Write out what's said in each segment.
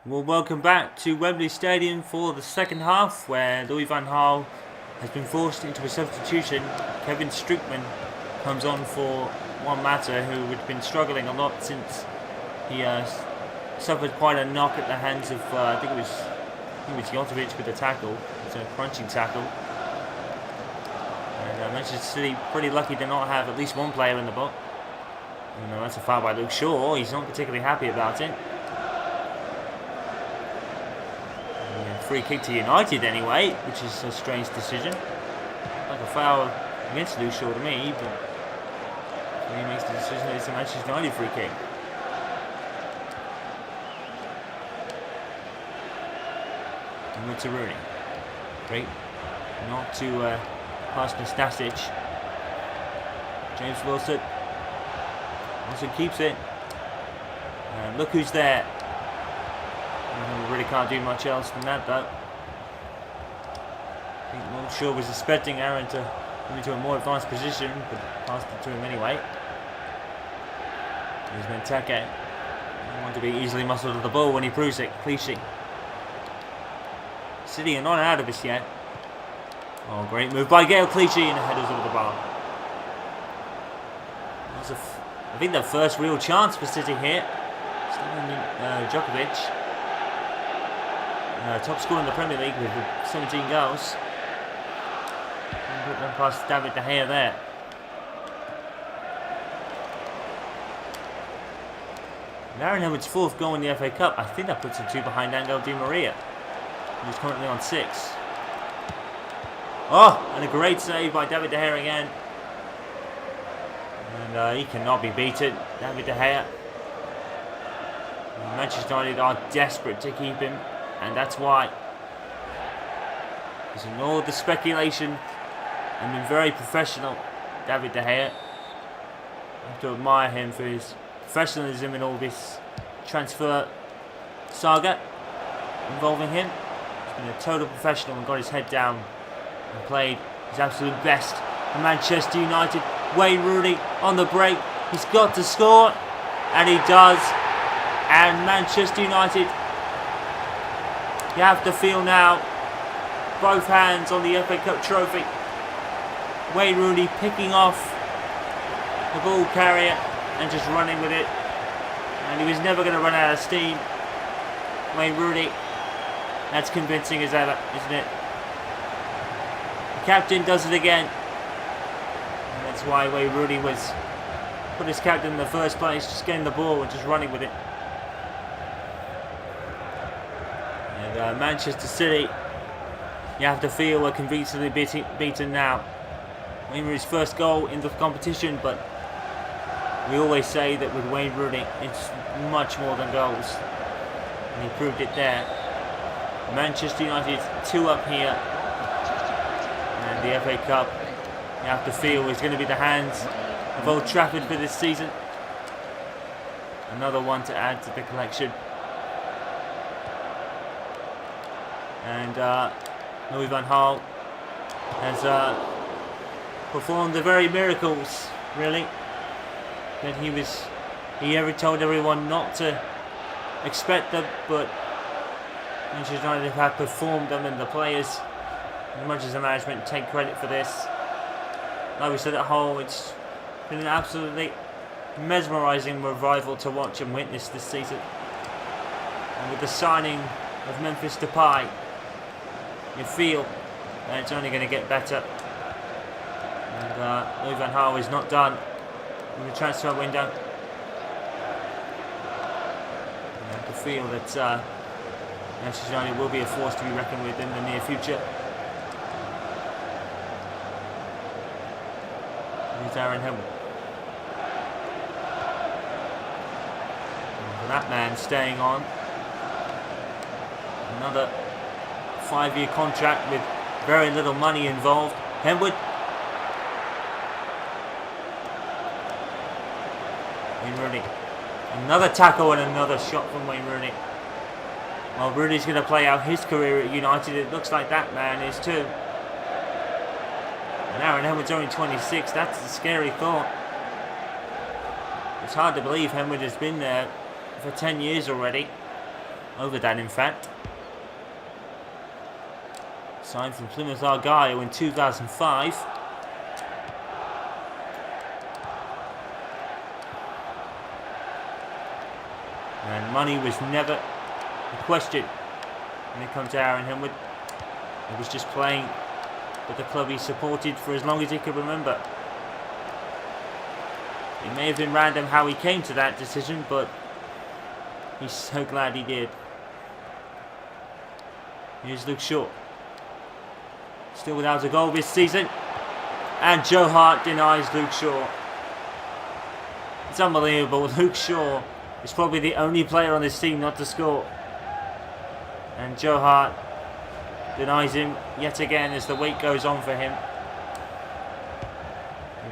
Well, welcome back to Wembley Stadium for the second half, where Louis Van Gaal has been forced into a substitution. Kevin Strootman comes on for Juan Mata, who had been struggling a lot since he suffered quite a knock at the hands of I think it was Jotovic with the tackle. It's a crunching tackle. And Manchester City pretty lucky to not have at least one player in the box. And that's a foul by Luke Shaw. He's not particularly happy about it. Free kick to United anyway, which is a strange decision. Like a foul against Luke Shaw to me, but he makes the decision that it's a Manchester United free kick. And to Rooney. Great. Not to pass Nastasic. James Wilson. Wilson keeps it. And look who's there. We really can't do much else than that, though. I think Luke Shaw was expecting Aaron to move into a more advanced position, but passed it to him anyway. Here's Benteke. Don't want to be easily muscled to the ball when he proves it. Clichy. City are not out of this yet. Oh, great move by Gael Clichy, and the headers over the bar. I think the first real chance for City here. Djokovic. Top scorer in the Premier League with 17 goals. And put them past David De Gea there. And Aaron Edwards' fourth goal in the FA Cup. I think that puts him 2 behind Angel Di Maria, who's currently on 6. Oh, and a great save by David De Gea again. And he cannot be beaten. David De Gea. And Manchester United are desperate to keep him. And that's why he's ignored the speculation and been very professional. David De Gea. I have to admire him for his professionalism in all this transfer saga involving him. He's been a total professional and got his head down and played his absolute best for Manchester United. Wayne Rooney on the break. He's got to score, and he does. And Manchester United, you have to feel now, both hands on the FA Cup trophy. Wayne Rooney picking off the ball carrier and just running with it. And he was never going to run out of steam. Wayne Rooney, that's convincing as ever, isn't it? The captain does it again. And that's why Wayne Rooney was put as captain in the first place, just getting the ball and just running with it. Manchester City, you have to feel are convincingly beaten now. Wayne Rooney's first goal in the competition, but we always say that with Wayne Rooney, it's much more than goals. And he proved it there. Manchester United 2 up here. And the FA Cup, you have to feel, is going to be the hands of Old Trafford for this season. Another one to add to the collection. And Louis Van Gaal has performed the very miracles, really, that he ever told everyone not to expect them, but Manchester United have performed them, and the players, as much as the management, take credit for this. Like we said at home, it's been an absolutely mesmerising revival to watch and witness this season. And with the signing of Memphis Depay, you feel that it's only going to get better. And Louis Van Gaal is not done in the transfer window. You have to feel that Manchester United will be a force to be reckoned with in the near future. Here's Aaron Hill. And that man staying on. Another 5-year contract with very little money involved. Henwood. Wayne Rooney. Another tackle and another shot from Wayne Rooney. Well, Rooney's going to play out his career at United. It looks like that man is too. And Aaron Henwood's only 26. That's a scary thought. It's hard to believe Henwood has been there for 10 years already. Over that, in fact. Signed from Plymouth Argyle in 2005. And money was never a question when it comes to Aaron Henwood. He was just playing with the club he supported for as long as he could remember. It may have been random how he came to that decision, but he's so glad he did. Here's Luke Shaw. Still without a goal this season. And Joe Hart denies Luke Shaw. It's unbelievable. Luke Shaw is probably the only player on this team not to score. And Joe Hart denies him yet again as the wait goes on for him.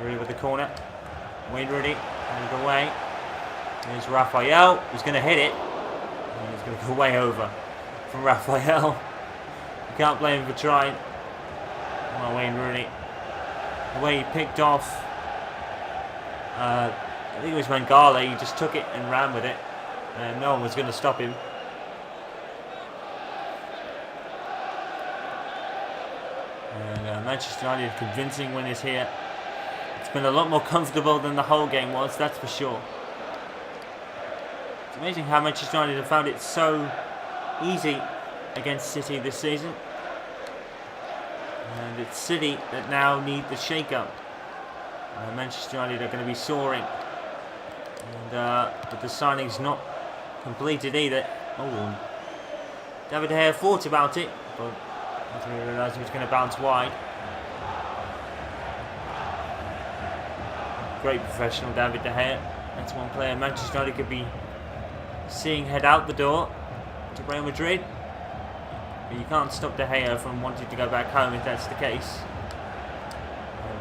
Rooney with the corner. Wayne Rooney moved away. There's Raphael, who's going to hit it. And he's going to go way over from Raphael. You can't blame him for trying. Well, Wayne Rooney. The way he picked off, I think it was Van Gaal, he just took it and ran with it. And no one was going to stop him. And Manchester United convincing winners here. It's been a lot more comfortable than the whole game was, that's for sure. It's amazing how Manchester United have found it so easy against City this season. And it's City that now need the shake-up. Manchester United are going to be soaring. And with the signings not completed either. Oh, David De Gea thought about it, but I didn't realise he was going to bounce wide. Great professional, David De Gea. That's one player Manchester United could be seeing head out the door to Real Madrid. But you can't stop De Gea from wanting to go back home if that's the case.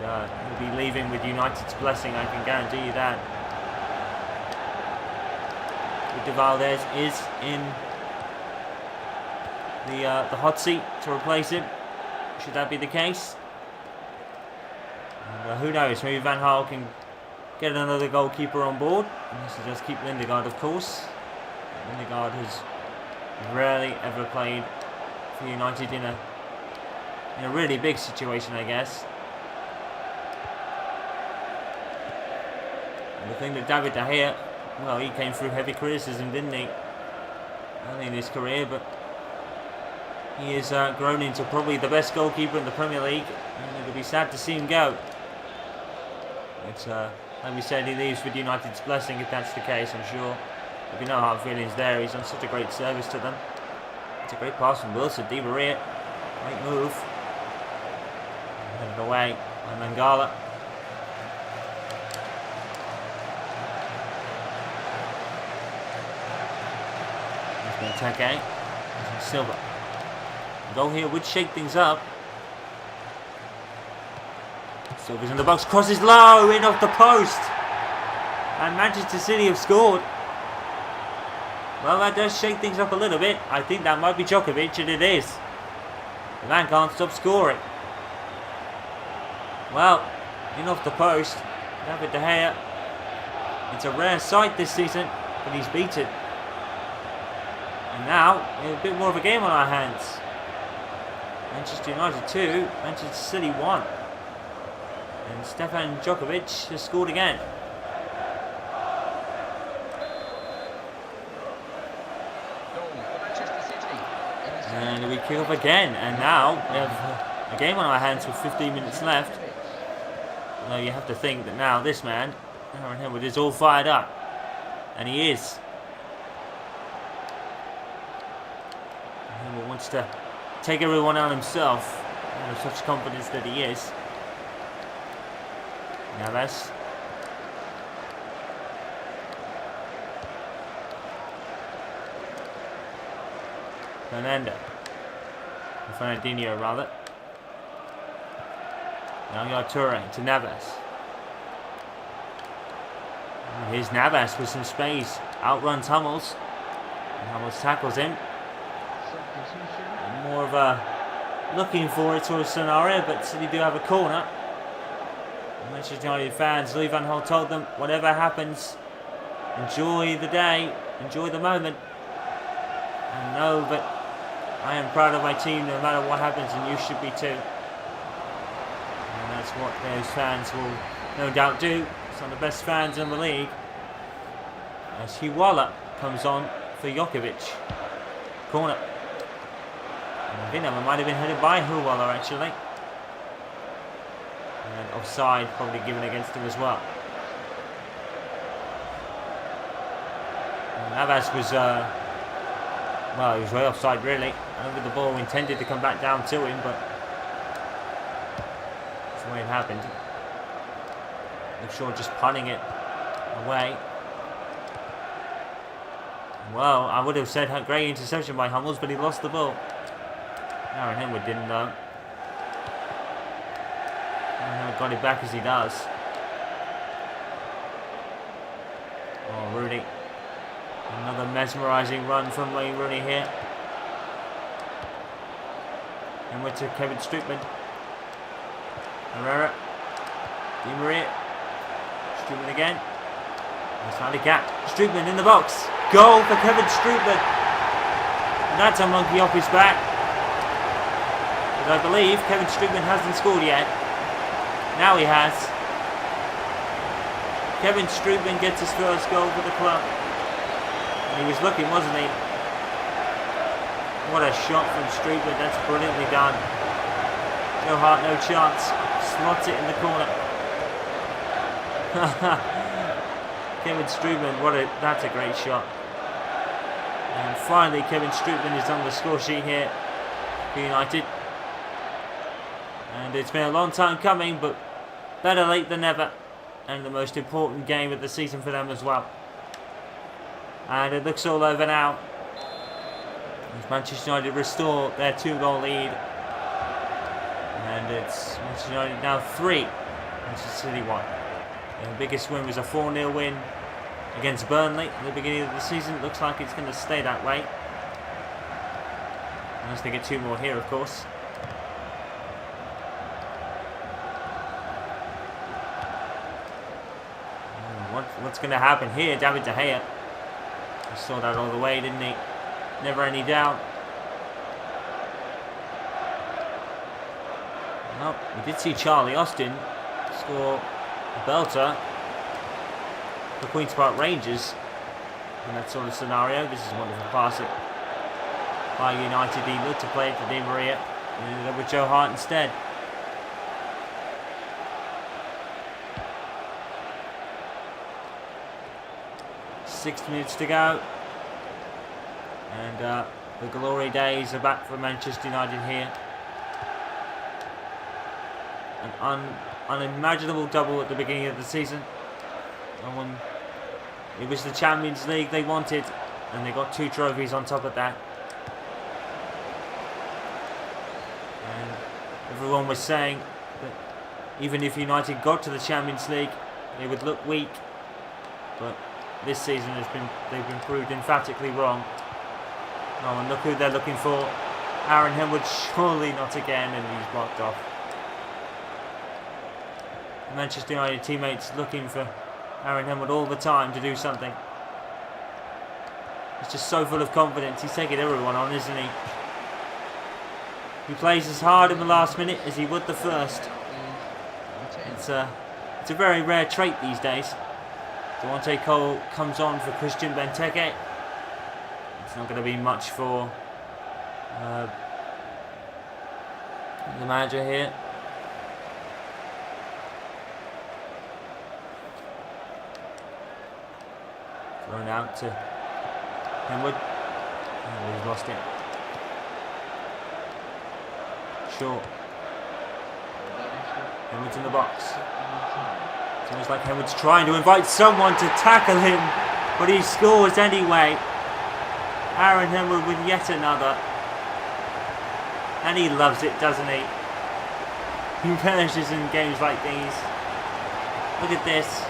And he'll be leaving with United's blessing, I can guarantee you that. Victor Valdez is in the hot seat to replace him, should that be the case. And, who knows, maybe Van Gaal can get another goalkeeper on board. Unless he does keep Lindegaard, of course. Lindegaard has rarely ever played for United in a really big situation, I guess. And the thing that David De Gea, well, he came through heavy criticism, didn't he? Early in his career, but he has grown into probably the best goalkeeper in the Premier League, and it'll be sad to see him go. But like we said, he leaves with United's blessing if that's the case, I'm sure. There'll be no hard feelings there. He's done such a great service to them. It's a great pass from Wilson. Di Maria, great move. Headed away by Mangala. He's going to attack A. Silva. The goal here would shake things up. Silva's in the box, crosses low, in off the post. And Manchester City have scored. Well, that does shake things up a little bit. I think that might be Djokovic, and it is. The man can't stop scoring. Well, in off the post, David De Gea. It's a rare sight this season, but he's beaten. And now, we have a bit more of a game on our hands. Manchester United 2, Manchester City 1. And Stefan Djokovic has scored again. And we kick off again. And now we have a game on our hands with 15 minutes left. Now you have to think that now this man, Aaron Henwood, is all fired up. And he is. Henwood wants to take everyone on himself. With such confidence that he is. Navas. Fernandinho rather. Now you got Toure to Navas. Here's Navas with some space. Outruns Hummels. And Hummels tackles him. More of a looking for it sort of scenario, but City do have a corner. Manchester United fans, Louis Van Gaal told them, whatever happens, enjoy the day, enjoy the moment. and know that I am proud of my team no matter what happens, and you should be too. And that's what those fans will no doubt do. Some of the best fans in the league. As Hiwala comes on for Jokovic. Corner. And I think that one might have been headed by Hiwala actually. And offside probably given against him as well. And Navas was, well, he was way offside really. I don't think the ball intended to come back down to him, but that's the way it happened. I'm sure just punting it away. Well, I would have said great interception by Hummels, but he lost the ball. Aaron Henwood didn't though. Aaron Henwood got it back as he does. Oh, Rooney. Another mesmerising run from Wayne Rooney here. And we're to Kevin Strootman. Herrera. Di Maria. Strootman again. There's found a gap. Strootman in the box. Goal for Kevin Strootman. And that's a monkey off his back. But I believe Kevin Strootman hasn't scored yet. Now he has. Kevin Strootman gets his first goal for the club. And he was looking, wasn't he? What a shot from Strootman. That's brilliantly done. No heart, no chance. Slots it in the corner. Kevin Strootman, that's a great shot. And finally Kevin Strootman is on the score sheet here for United. And it's been a long time coming, but better late than never. And the most important game of the season for them as well. And it looks all over now. As Manchester United restore their 2-goal lead. And it's Manchester United now 3. Manchester City 1. The biggest win was a 4-0 win against Burnley at the beginning of the season. It looks like it's going to stay that way. Unless they get 2 more here, of course. What's going to happen here? David De Gea. He saw that all the way, didn't he? Never any doubt. Well, we did see Charlie Austin score a belter for Queen's Park Rangers in that sort of scenario. This is a wonderful pass by United. He looked to play it to Di Maria and ended up with Joe Hart instead. Six minutes to go, and the glory days are back for Manchester United here. An unimaginable double at the beginning of the season. It was the Champions League they wanted, and they got 2 trophies on top of that. And everyone was saying that even if United got to the Champions League, they would look weak. But this season they've been proved emphatically wrong. Oh, and look who they're looking for. Aaron Henwood, surely not again, and he's blocked off. Manchester United teammates looking for Aaron Henwood all the time to do something. He's just so full of confidence. He's taking everyone on, isn't he? He plays as hard in the last minute as he would the first. It's a very rare trait these days. Devontae Cole comes on for Christian Benteke. It's not going to be much for the manager here. Thrown out to Henwood. Oh, he's lost it. Short. Henwood's in the box. It's almost like Henwood's trying to invite someone to tackle him, but he scores anyway. Aaron Henwood with yet another. And he loves it, doesn't he? He perishes in games like these. Look at this.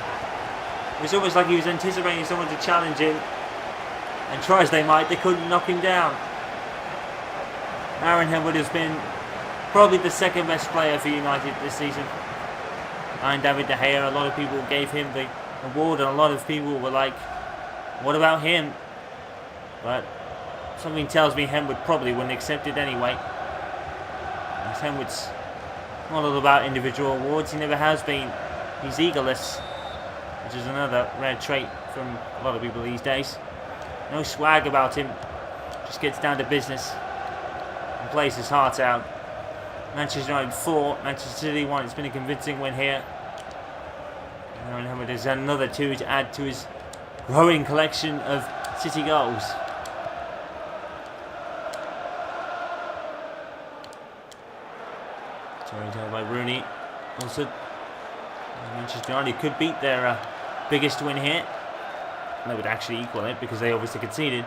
It was almost like he was anticipating someone to challenge him. And try as they might, they couldn't knock him down. Aaron Henwood has been probably the second best player for United this season. And David De Gea, a lot of people gave him the award, and a lot of people were like, what about him? But something tells me Henwood probably wouldn't accept it anyway. Because Henwood's not all about individual awards. He never has been. He's egoless, which is another rare trait from a lot of people these days. No swag about him. Just gets down to business and plays his heart out. Manchester United 4, Manchester City 1. It's been a convincing win here. And Henwood has another 2 to add to his growing collection of City goals. Turned over by Rooney. Also, Manchester United could beat their biggest win here. They would actually equal it because they obviously conceded.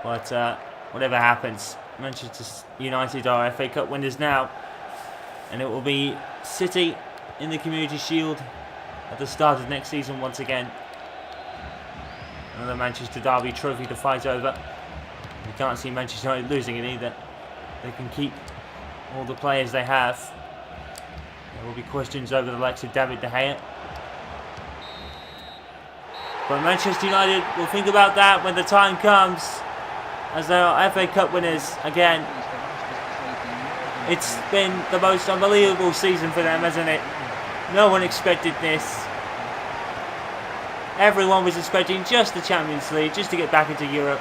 But whatever happens, Manchester United are FA Cup winners now. And it will be City in the Community Shield at the start of next season once again. Another Manchester Derby trophy to fight over. You can't see Manchester United losing it either. They can keep all the players they have. There will be questions over the likes of David De Gea. But Manchester United will think about that when the time comes, as they are FA Cup winners again. It's been the most unbelievable season for them, hasn't it? No one expected this. Everyone was expecting just the Champions League, just to get back into Europe.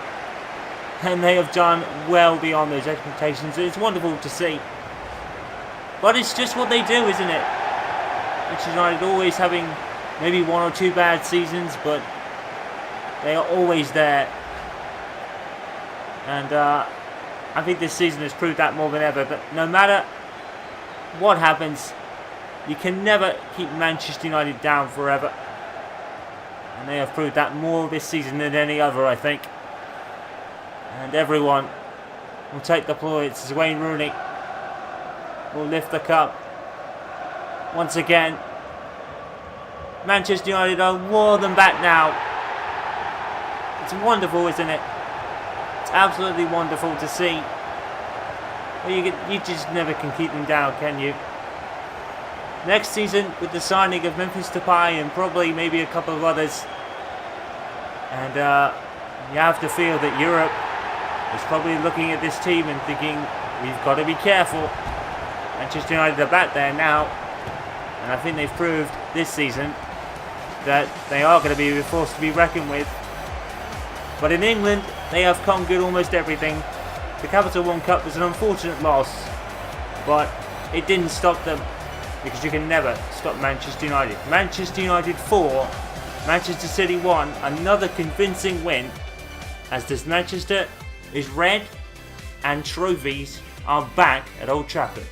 And they have done well beyond those expectations. It's wonderful to see. But it's just what they do, isn't it? Manchester United always having maybe 1 or 2 bad seasons, but they are always there. And I think this season has proved that more than ever. But no matter what happens, you can never keep Manchester United down forever. And they have proved that more this season than any other, I think. And everyone will take the plaudits as Wayne Rooney will lift the cup once again. Manchester United are more than back now. It's wonderful, isn't it? It's absolutely wonderful to see. Well, you just never can keep them down, can you? Next season, with the signing of Memphis Depay and probably maybe a couple of others, and you have to feel that Europe is probably looking at this team and thinking, we've got to be careful. Manchester United are back there now, and I think they've proved this season that they are going to be a force to be reckoned with. But in England, they have conquered almost everything. The Capital One Cup was an unfortunate loss, but it didn't stop them, because you can never stop Manchester United. Manchester United 4, Manchester City 1, another convincing win, as this Manchester is red and trophies are back at Old Trafford.